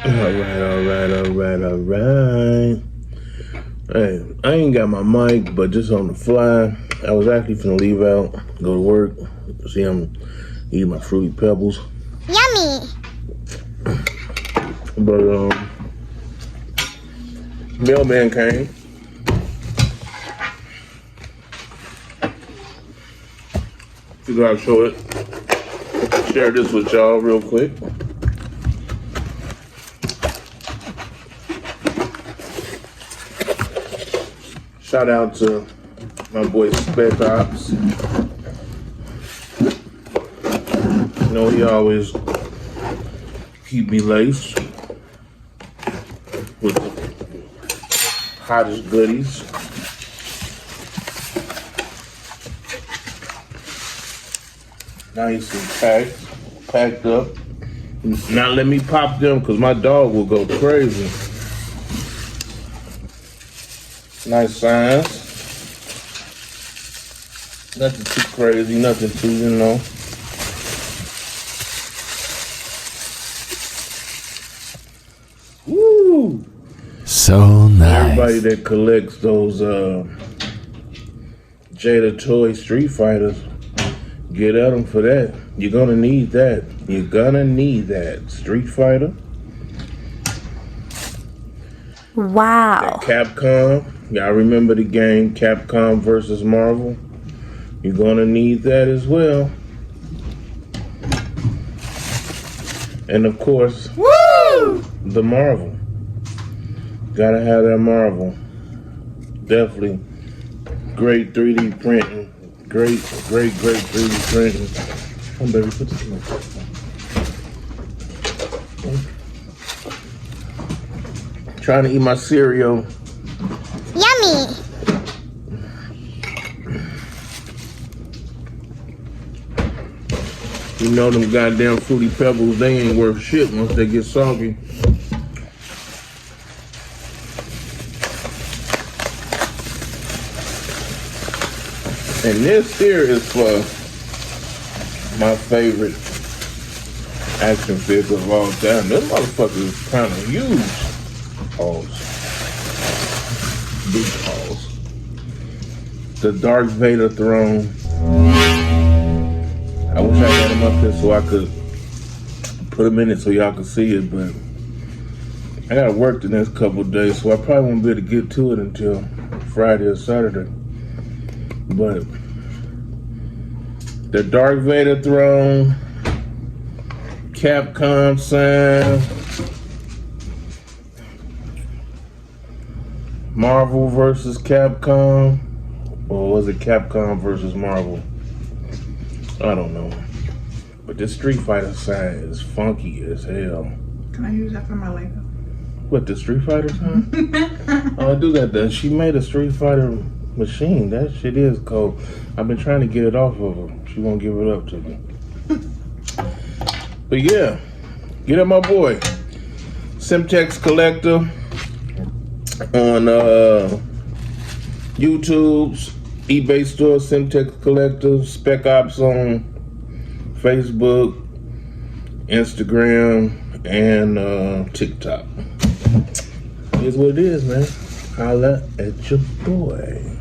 Alright. Hey, I ain't got my mic, but just on the fly. I was actually finna leave out, go to work. See, I'm eating my Fruity Pebbles. Yummy! But, mailman came. Figured I'd show it. Share this with y'all real quick. Shout out to my boy Spec Ops. You know, he always keep me laced with the hottest goodies. Nice and packed up. Now let me pop them because my dog will go crazy. Nice size. Nothing too crazy, nothing too, you know. Woo! So nice. Everybody that collects those Jada Toy Street Fighters, get at them for that. You're gonna need that. You're gonna need that. Street Fighter. Wow. Capcom. Y'all remember the game Capcom versus Marvel? You're gonna need that as well. And of course, Woo! the Marvel. Gotta have that Marvel. Definitely. Great 3D printing. Great 3D printing. Come on, baby, put this in my cup. Trying to eat my cereal. Yummy! You know them goddamn Fruity Pebbles, they ain't worth shit once they get soggy. And this here is for my favorite action figure of all time. This motherfucker is kind of huge. Pause. Big pause. The Darth Vader throne. I wish I had him up here so I could put him in it so y'all could see it, but I gotta work the next couple of days, so I probably won't be able to get to it until Friday or Saturday. But the Darth Vader throne, Capcom sign, Marvel versus Capcom, or was it Capcom versus Marvel? I don't know. But this Street Fighter sign is funky as hell. Can I use that for my Lego? What, the Street Fighter sign? Oh, I do got that. She made a Street Fighter machine. That shit is cold. I've been trying to get it off of her. She won't give it up to me. But yeah, get at my boy. Simtex Collector on YouTube's eBay store, Simtex Collector, Spec Ops on Facebook, Instagram, and TikTok. Here's what it is, man. Holla at your boy.